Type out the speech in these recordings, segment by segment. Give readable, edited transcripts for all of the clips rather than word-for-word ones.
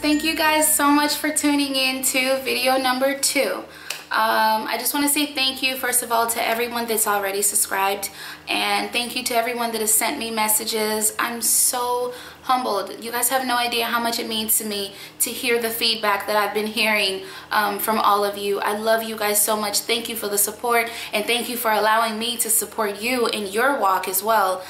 thank you guys so much for tuning in to video number 2. I just want to say thank you, first of all, to everyone that's already subscribed, and thank you to everyone that has sent me messages. I'm so humbled. You guys have no idea how much it means to me to hear the feedback that I've been hearing from all of you. I love you guys so much. Thank you for the support, and thank you for allowing me to support you in your walk as well.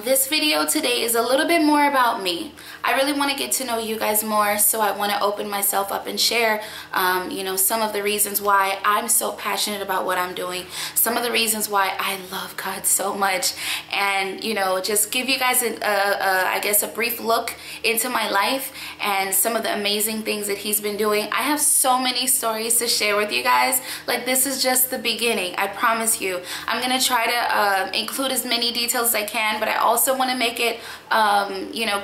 This video today is a little bit more about me. I really want to get to know you guys more, so I want to open myself up and share some of the reasons why I'm so passionate about what I'm doing, some of the reasons why I love God so much, and just give you guys I guess a brief look into my life and some of the amazing things that he's been doing. I have so many stories to share with you guys. Like, this is just the beginning, I promise you. I'm gonna try to include as many details as I can, but I also want to make it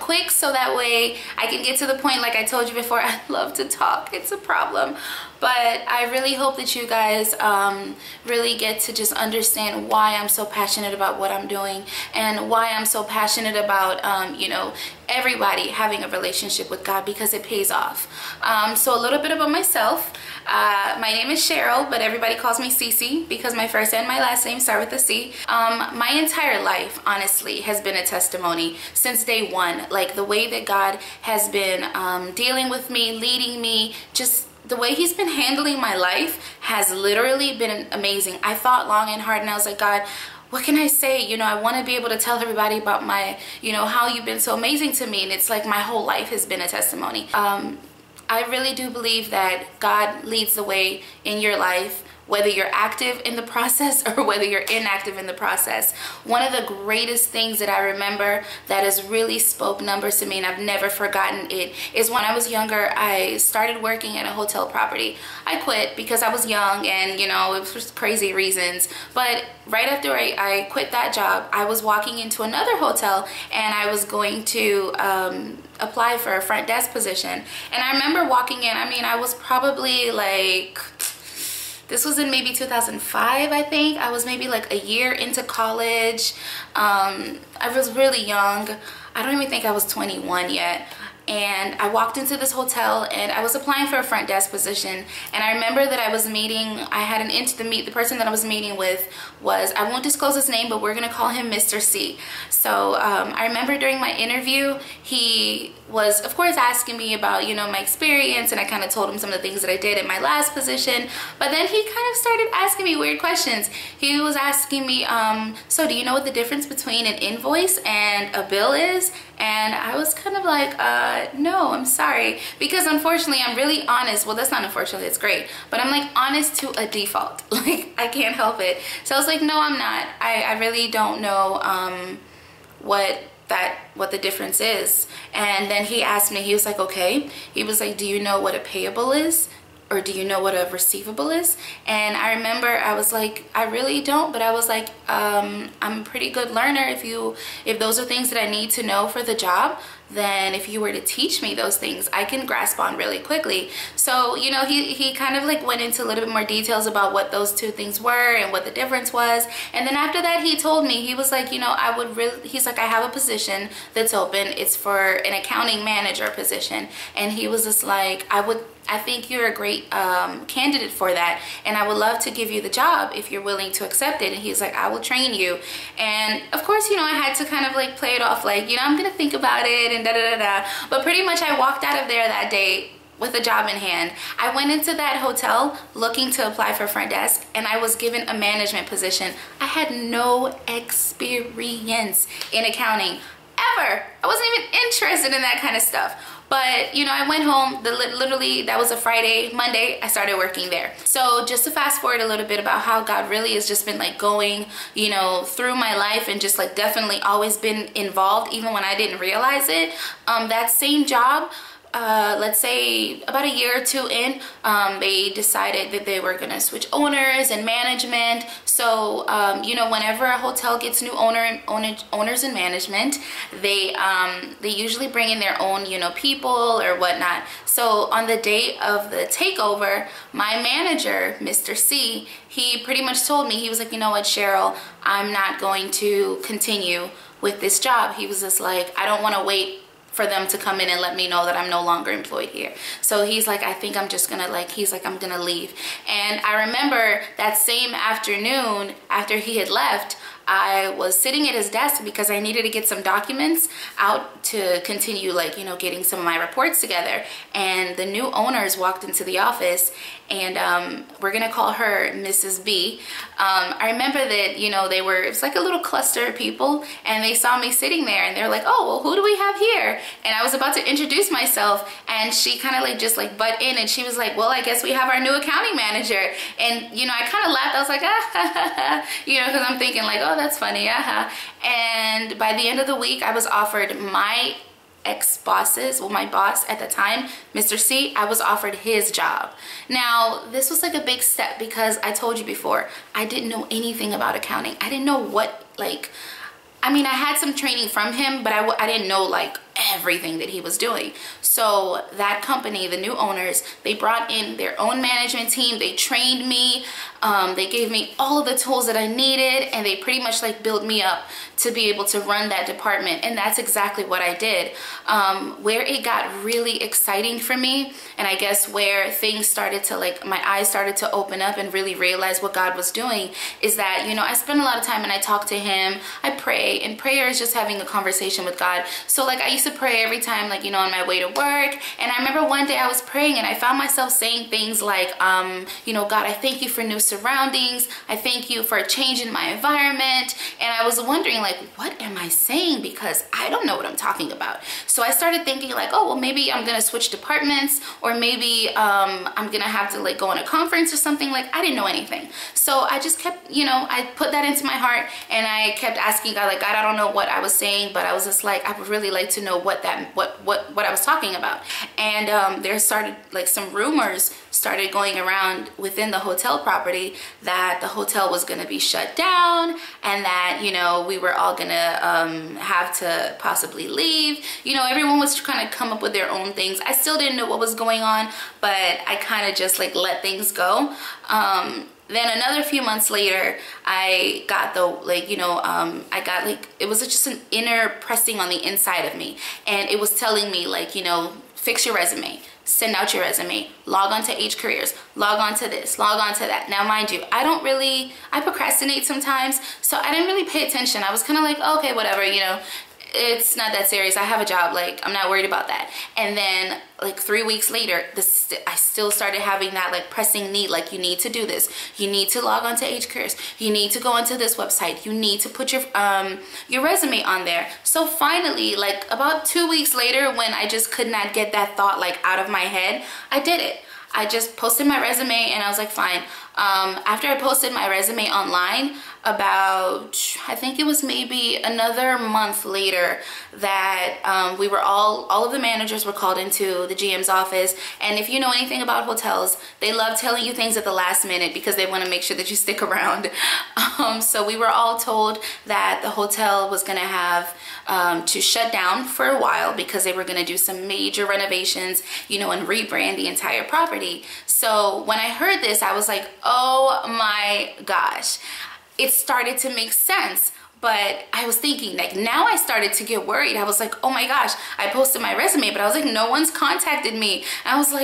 quick, so that way I can get to the point. Like I told you before, I love to talk, it's a problem, but I really hope that you guys really get to just understand why I'm so passionate about what I'm doing, and why I'm so passionate about everybody having a relationship with God, because it pays off. So a little bit about myself. My name is Cheryl, but everybody calls me Cece because my first and my last name start with a C. My entire life, honestly, has been a testimony since day one. Like, the way that God has been dealing with me, leading me, just the way he's been handling my life has literally been amazing. I thought long and hard, and I was like, God, what can I say? I want to be able to tell everybody about my, how you've been so amazing to me. And it's like my whole life has been a testimony. I really do believe that God leads the way in your life, whether you're active in the process or whether you're inactive in the process. One of the greatest things that I remember that has really spoke numbers to me, and I've never forgotten it, is when I was younger, I started working at a hotel property. I quit because I was young, and it was for crazy reasons. But right after I quit that job, I was walking into another hotel, and I was going to apply for a front desk position. And I remember walking in, I was probably like, this was in maybe 2005, I think. I was maybe like a year into college. I was really young. I don't even think I was 21 yet. And I walked into this hotel, and I was applying for a front desk position. And I remember that I was the person that I was meeting with was, I won't disclose his name, but we're gonna call him Mr. C. So I remember during my interview, he was of course asking me about my experience, and I kind of told him some of the things that I did in my last position. But then he kind of started asking me weird questions. He was asking me, so do you know what the difference between an invoice and a bill is? And I was kind of like, no, I'm sorry, because unfortunately I'm really honest. Well, that's not unfortunately, it's great, but I'm like honest to a default. Like, I can't help it. So I was like, no, I'm not. I really don't know what the difference is. And then he asked me, he was like, okay, he was like, do you know what a payable is? Or do you know what a receivable is? And I remember I was like, I really don't, but I was like, I'm a pretty good learner. If those are things that I need to know for the job, then if you were to teach me those things, I can grasp on really quickly. So, he kind of like went into a little bit more details about what those two things were and what the difference was. And then after that, he told me, he was like, he's like, I have a position that's open. It's for an accounting manager position. And he was just like, I think you're a great candidate for that, and I would love to give you the job if you're willing to accept it. And he's like, I will train you. And of course, I had to kind of like play it off like, I'm gonna think about it and da-da-da-da. But pretty much I walked out of there that day with a job in hand. I went into that hotel looking to apply for front desk, and I was given a management position. I had no experience in accounting ever. I wasn't even interested in that kind of stuff. But I went home, literally that was a Friday. Monday I started working there. So just to fast forward a little bit about how God really has just been like going through my life, and just like definitely always been involved even when I didn't realize it. That same job, let's say about a year or two in, they decided that they were gonna switch owners and management. So whenever a hotel gets new owners and management, they usually bring in their own people or whatnot. So on the day of the takeover, my manager, Mr. C, he pretty much told me, he was like, you know what, Cheryl, I'm not going to continue with this job. He was just like, I don't want to wait for them to come in and let me know that I'm no longer employed here. So he's like, I think I'm just gonna I'm gonna leave. And I remember that same afternoon after he had left, I was sitting at his desk because I needed to get some documents out to continue getting some of my reports together. And the new owners walked into the office, and we're gonna call her Mrs. B. I remember that, it was like a little cluster of people, and they saw me sitting there, and they're like, oh, well, who do we have here? And I was about to introduce myself, and she kind of just butt in, and she was like, well, I guess we have our new accounting manager. And, I kind of laughed. I was like, ah, because I'm thinking oh, that's funny, And by the end of the week, I was offered my my boss at the time, Mr. C, I was offered his job. Now, this was a big step because I told you before, I didn't know anything about accounting. I didn't know what, I had some training from him, but I didn't know everything that he was doing. So that company, the new owners, they brought in their own management team. They trained me. They gave me all of the tools that I needed, and they pretty much built me up to be able to run that department. And that's exactly what I did. Where it got really exciting for me, and I guess where things started to my eyes started to open up and really realize what God was doing, is that I spend a lot of time and I talk to him. I pray, and prayer is just having a conversation with God. So I used to pray every time on my way to work. And I remember one day I was praying, and I found myself saying things like, God, I thank you for new surroundings. I thank you for a change in my environment. And I was wondering what am I saying, because I don't know what I'm talking about. So I started thinking oh, well, maybe I'm gonna switch departments, or maybe I'm gonna have to go on a conference or something. I didn't know anything. So I just kept, I put that into my heart, and I kept asking God, God, I don't know what I was saying, but I was just I would really like to know what I was talking about. And there started some rumors started going around within the hotel property that the hotel was going to be shut down, and that we were all gonna have to possibly leave. Everyone was trying to come up with their own things. I still didn't know what was going on, but I kind of just let things go. Then another few months later, I got I got it was just an inner pressing on the inside of me, and it was telling me fix your resume, send out your resume, log on to H Careers, log on to this, log on to that. Now, mind you, I procrastinate sometimes, so I didn't really pay attention. I was kind of okay, whatever, it's not that serious. I have a job. I'm not worried about that. And then 3 weeks later, I still started having that pressing need. You need to do this. You need to log on to H Careers. You need to go onto this website. You need to put your resume on there. So finally, about 2 weeks later, when I just could not get that thought out of my head, I did it. I just posted my resume, and I was fine. After I posted my resume online, about, I think it was maybe another month later, that we were all of the managers were called into the GM's office. And if you know anything about hotels, they love telling you things at the last minute because they want to make sure that you stick around. So we were all told that the hotel was going to have to shut down for a while because they were going to do some major renovations, and rebrand the entire property. So when I heard this, I was oh my gosh. It started to make sense, but I was thinking now I started to get worried. I was oh my gosh, I posted my resume, but I was no one's contacted me. And I was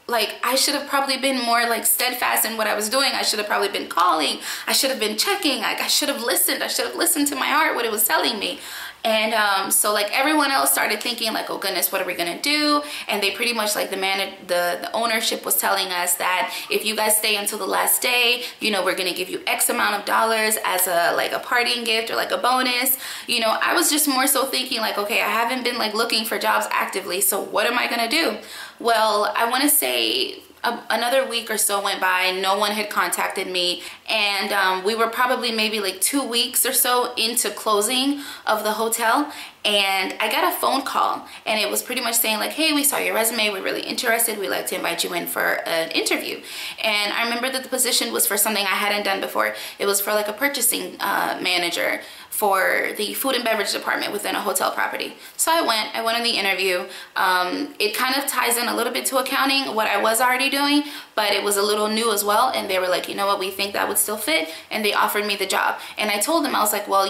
I should have probably been more steadfast in what I was doing. I should have probably been calling. I should have been checking. I should have listened. I should have listened to my heart, what it was telling me. And so everyone else started thinking oh goodness, what are we gonna do? And they pretty much the ownership was telling us that if you guys stay until the last day, we're gonna give you X amount of dollars as a parting gift or a bonus. I was just more so thinking okay, I haven't been looking for jobs actively, so what am I gonna do? Well, I want to say another week or so went by, no one had contacted me, and we were probably maybe 2 weeks or so into closing of the hotel, and I got a phone call, and it was pretty much saying hey, we saw your resume, we're really interested, we'd like to invite you in for an interview. And I remember that the position was for something I hadn't done before. It was for a purchasing manager for the food and beverage department within a hotel property. So I went on the interview. It kind of ties in a little bit to accounting, what I was already doing, but it was a little new as well. And they were you know what, we think that would still fit. And they offered me the job. And I told them, I was well,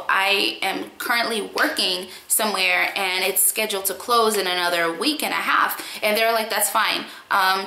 I am currently working working somewhere and it's scheduled to close in another week and a half. And they're like, that's fine.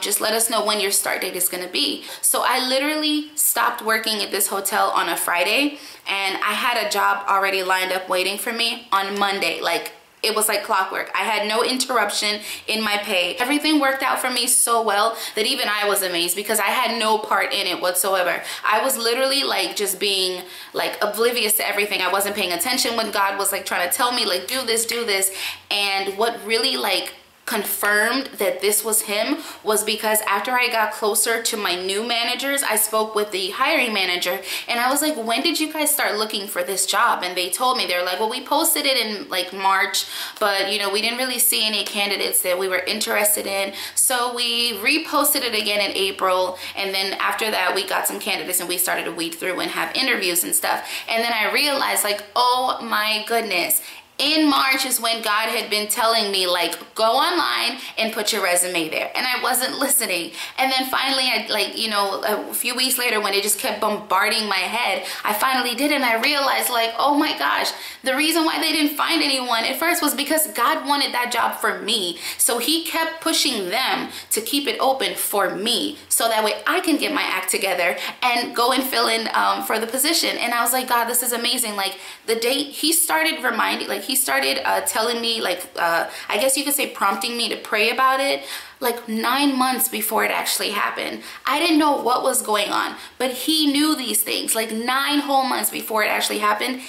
Just let us know when your start date is gonna be. So I literally stopped working at this hotel on a Friday, and I had a job already lined up waiting for me on Monday. Like, it was like clockwork. I had no interruption in my pay. Everything worked out for me so well that even I was amazed, because I had no part in it whatsoever. I was literally like just being like oblivious to everything. I wasn't paying attention when God was like trying to tell me like, do this, do this. And what really like confirmed that this was him was because after I got closer to my new managers, I spoke with the hiring manager and I was like, when did you guys start looking for this job? And they told me, they're like, well, we posted it in like March, but you know, we didn't really see any candidates that we were interested in, so we reposted it again in April. And then after that, we got some candidates and we started to weed through and have interviews and stuff. And then I realized like, oh my goodness, in March is when God had been telling me like, go online and put your resume there, and I wasn't listening. And then finally, I like, you know, a few weeks later when it just kept bombarding my head, I finally did it, and I realized like, oh my gosh, the reason why they didn't find anyone at first was because God wanted that job for me. So he kept pushing them to keep it open for me, so that way I can get my act together and go and fill in for the position. And I was like, God, this is amazing. Like the day he started reminding, like he started telling me, like, I guess you could say prompting me to pray about it, like 9 months before it actually happened. I didn't know what was going on, but he knew these things, like 9 whole months before it actually happened.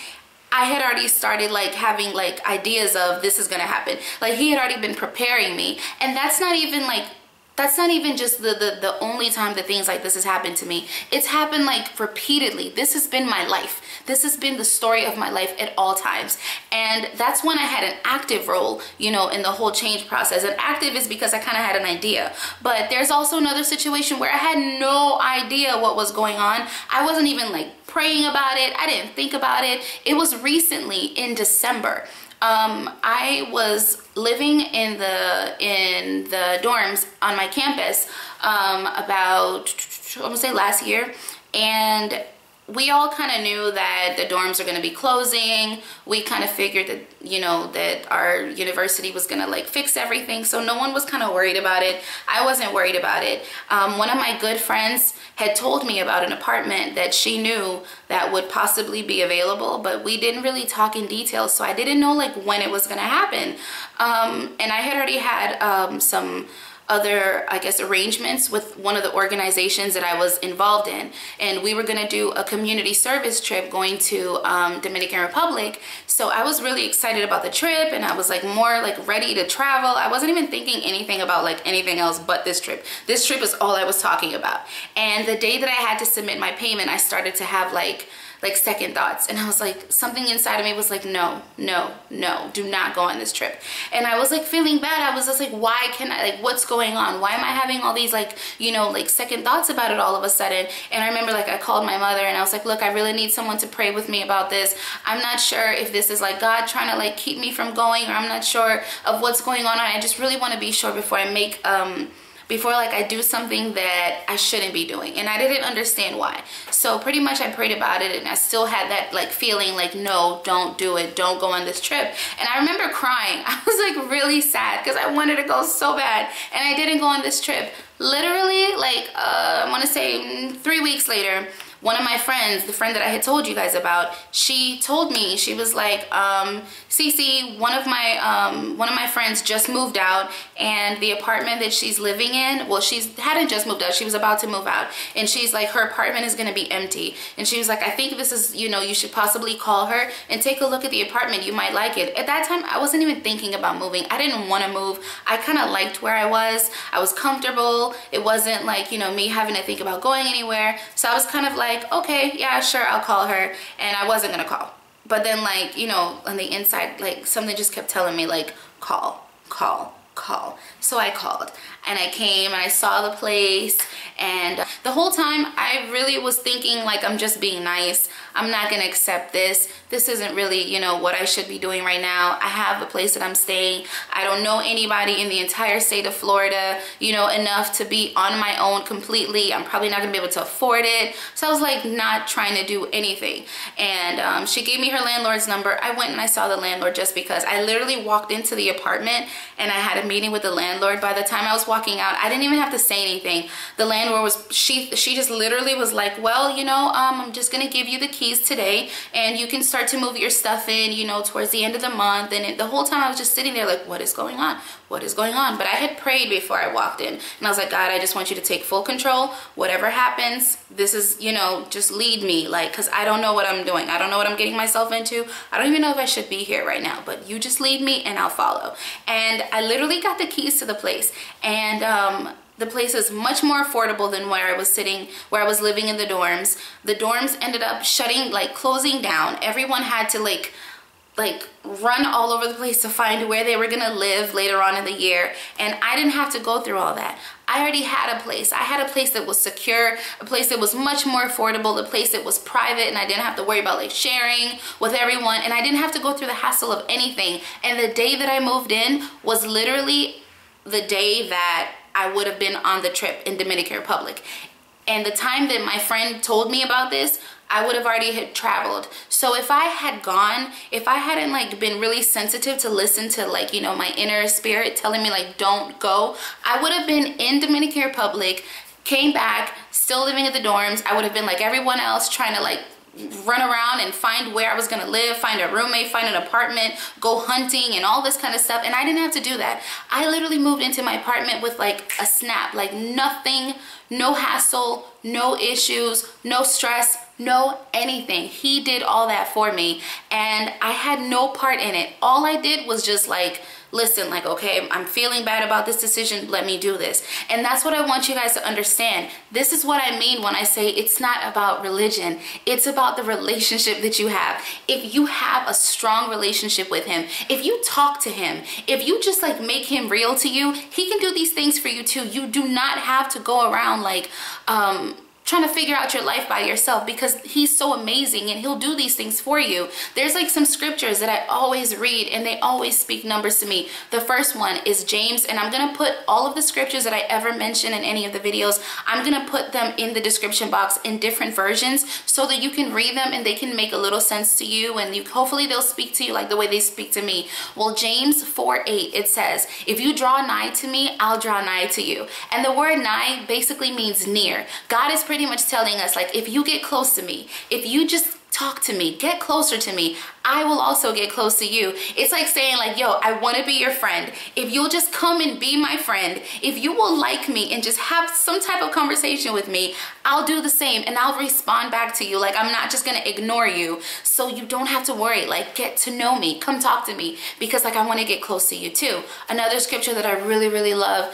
I had already started like having like ideas of this is gonna happen. Like he had already been preparing me. And that's not even like, that's not even just the only time that things like this has happened to me. It's happened like repeatedly. This has been my life. This has been the story of my life at all times. And that's when I had an active role, you know, in the whole change process. And active is because I kind of had an idea. But there's also another situation where I had no idea what was going on. I wasn't even like praying about it. I didn't think about it. It was recently in December. I was living in the dorms on my campus about, I'm gonna say last year, and we all kind of knew that the dorms are going to be closing. We kind of figured that, you know, that our university was going to like fix everything. So no one was kind of worried about it. I wasn't worried about it. One of my good friends had told me about an apartment that she knew that would possibly be available, but we didn't really talk in detail. So I didn't know like when it was going to happen. And I had already had some other, I guess, arrangements with one of the organizations that I was involved in, and we were gonna do a community service trip going to Dominican Republic. So I was really excited about the trip, and I was like more like ready to travel. I wasn't even thinking anything about like anything else but this trip. This trip is all I was talking about. And the day that I had to submit my payment, I started to have like second thoughts, and I was like, something inside of me was like, no, no, no, do not go on this trip. And I was like feeling bad. I was just like, why can I, like, what's going on? Why am I having all these like, you know, like second thoughts about it all of a sudden? And I remember like I called my mother and I was like, look, I really need someone to pray with me about this. I'm not sure if this is like God trying to like keep me from going, or I'm not sure of what's going on. I just really want to be sure before I make before like I do something that I shouldn't be doing. And I didn't understand why. So pretty much I prayed about it, and I still had that like feeling like, no, don't do it, don't go on this trip. And I remember crying. I was like really sad because I wanted to go so bad, and I didn't go on this trip. Literally like I want to say 3 weeks later, one of my friends, the friend that I had told you guys about, she told me, she was like, Cece, one of my friends just moved out, and the apartment that she's living in, well, she hadn't just moved out, she was about to move out, and she's like, her apartment is going to be empty. And she was like, I think this is, you know, you should possibly call her and take a look at the apartment. You might like it. At that time, I wasn't even thinking about moving. I didn't want to move. I kind of liked where I was. I was comfortable. It wasn't like, you know, me having to think about going anywhere. So I was kind of like, okay, yeah, sure, I'll call her. And I wasn't gonna call. But then like, you know, on the inside, like something just kept telling me like, call, call, call. So I called, and I came and I saw the place, and The whole time I really was thinking like, I'm just being nice. I'm not gonna accept this. This isn't really, you know, what I should be doing right now. I have the place that I'm staying. I don't know anybody in the entire state of Florida, you know, enough to be on my own completely. I'm probably not gonna be able to afford it. So I was like not trying to do anything. And she gave me her landlord's number. I went and I saw the landlord just because. I literally walked into the apartment and I had a meeting with the landlord. By the time I was walking out, I didn't even have to say anything. The landlord was, she just literally was like, well, you know, I'm just gonna give you the keys today and you can start to move your stuff in, you know, towards the end of the month. And the whole time I was just sitting there like, what is going on? What is going on? But I had prayed before I walked in and I was like, God, I just want you to take full control. Whatever happens, this is, you know, just lead me, like, because I don't know what I'm doing. I don't know what I'm getting myself into. I don't even know if I should be here right now, but you just lead me and I'll follow. And I literally got the keys to the place, and the place is much more affordable than where I was sitting, where I was living in the dorms. The dorms ended up shutting, like closing down. Everyone had to like run all over the place to find where they were gonna live later on in the year, and I didn't have to go through all that. I already had a place. I had a place that was secure, a place that was much more affordable, a place that was private, and I didn't have to worry about like sharing with everyone, and I didn't have to go through the hassle of anything. And the day that I moved in was literally the day that I would have been on the trip in Dominican Republic. And the time that my friend told me about this, I would have already had traveled. So if I had gone, if I hadn't like been really sensitive to listen to like, you know, my inner spirit telling me like, don't go, I would have been in Dominican Republic, came back, still living at the dorms. I would have been like everyone else, trying to like run around and find where I was gonna live, find a roommate, find an apartment, go hunting and all this kind of stuff. And I didn't have to do that. I literally moved into my apartment with like a snap, like nothing, no hassle, no issues, no stress, no anything. He did all that for me and I had no part in it. All I did was just like, listen, like, okay, I'm feeling bad about this decision, let me do this. And that's what I want you guys to understand. This is what I mean when I say it's not about religion. It's about the relationship that you have. If you have a strong relationship with him, if you talk to him, if you just like make him real to you, he can do these things for you too. You do not have to go around like, trying to figure out your life by yourself, because he's so amazing and he'll do these things for you. There's like some scriptures that I always read and they always speak numbers to me. The first one is James, and I'm gonna put all of the scriptures that I ever mention in any of the videos, I'm gonna put them in the description box in different versions so that you can read them and they can make a little sense to you, and hopefully they'll speak to you like the way they speak to me. Well, James 4:8, it says, if you draw nigh to me, I'll draw nigh to you. And the word nigh basically means near. God is pretty much telling us like, if you get close to me, if you just talk to me, get closer to me, I will also get close to you. It's like saying like, yo, I want to be your friend. If you'll just come and be my friend, if you will like me and just have some type of conversation with me, I'll do the same and I'll respond back to you. Like, I'm not just gonna ignore you. So you don't have to worry, like, get to know me, come talk to me, because like I want to get close to you too. Another scripture that I really love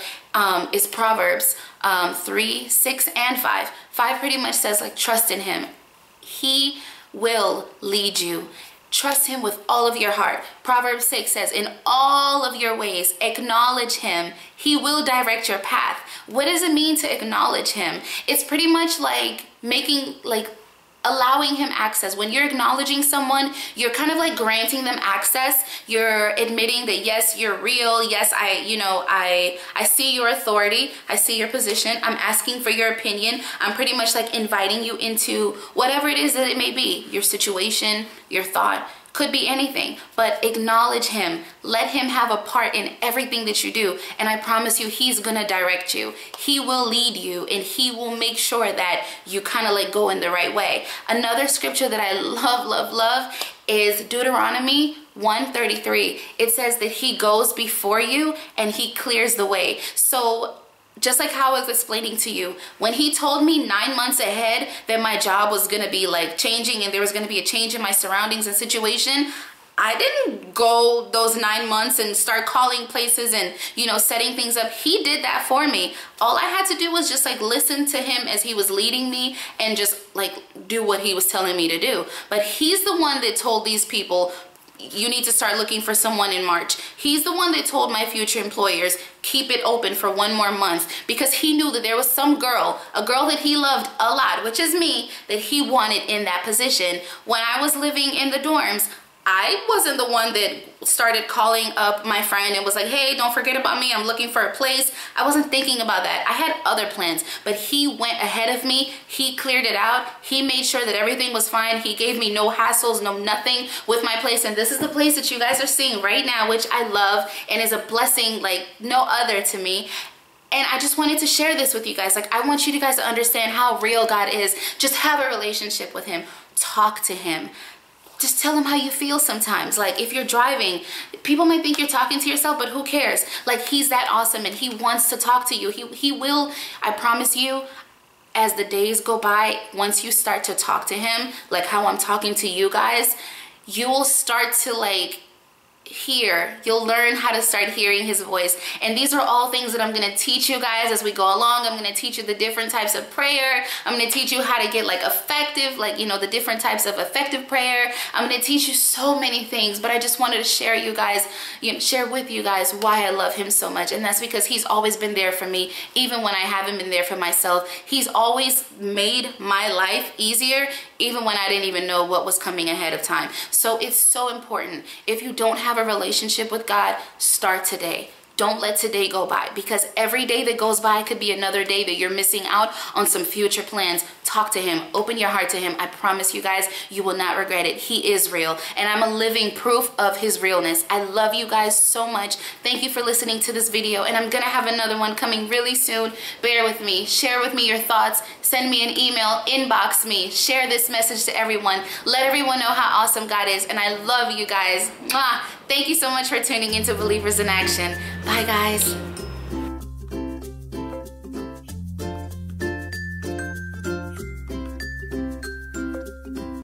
is Proverbs 3, 6, and 5. 5 pretty much says like, trust in him. He will lead you. Trust him with all of your heart. Proverbs 6 says, in all of your ways, acknowledge him. He will direct your path. What does it mean to acknowledge him? It's pretty much like allowing him access. When you're acknowledging someone, you're kind of like granting them access. You're admitting that yes, you're real. Yes, I see your authority. I see your position. I'm asking for your opinion. I'm pretty much like inviting you into whatever it is that it may be. Your situation, your thought, could be anything, but acknowledge him. Let him have a part in everything that you do. And I promise you, he's gonna direct you. He will lead you and he will make sure that you kind of like go in the right way. Another scripture that I love is Deuteronomy 1:33. It says that he goes before you and he clears the way. So just like how I was explaining to you, when he told me 9 months ahead that my job was gonna be like changing and there was gonna be a change in my surroundings and situation, I didn't go those 9 months and start calling places and, you know, setting things up. He did that for me. All I had to do was just like listen to him as he was leading me and just like do what he was telling me to do. But he's the one that told these people, you need to start looking for someone in March. He's the one that told my future employers, keep it open for 1 more month, because he knew that there was some girl, a girl that he loved a lot, which is me, that he wanted in that position. When I was living in the dorms, I wasn't the one that started calling up my friend and was like, hey, don't forget about me, I'm looking for a place. I wasn't thinking about that. I had other plans, but he went ahead of me. He cleared it out. He made sure that everything was fine. He gave me no hassles, no nothing with my place. And this is the place that you guys are seeing right now, which I love and is a blessing like no other to me. And I just wanted to share this with you guys. Like, I want you guys to understand how real God is. Just have a relationship with him. Talk to him. Just tell him how you feel sometimes. Like, if you're driving, people might think you're talking to yourself, but who cares? Like, he's that awesome and he wants to talk to you. He will, I promise you, as the days go by, once you start to talk to him, like how I'm talking to you guys, you will start to like you'll learn how to start hearing his voice. And these are all things that I'm going to teach you guys as we go along. I'm going to teach you the different types of prayer. I'm going to teach you how to get like effective, like, you know, the different types of effective prayer. I'm going to teach you so many things, but I just wanted to share share with you guys why I love him so much. And that's because he's always been there for me, even when I haven't been there for myself. He's always made my life easier, even when I didn't even know what was coming ahead of time. So it's so important. If you don't have a relationship with God, start today. Don't let today go by, because every day that goes by could be another day that you're missing out on some future plans. Talk to him. Open your heart to him. I promise you guys, you will not regret it. He is real, and I'm a living proof of his realness. I love you guys so much. Thank you for listening to this video, and I'm gonna have another one coming really soon. Bear with me. Share with me your thoughts. Send me an email. Inbox me. Share this message to everyone. Let everyone know how awesome God is, and I love you guys. Mwah. Thank you so much for tuning into Believers in Action. Bye, guys.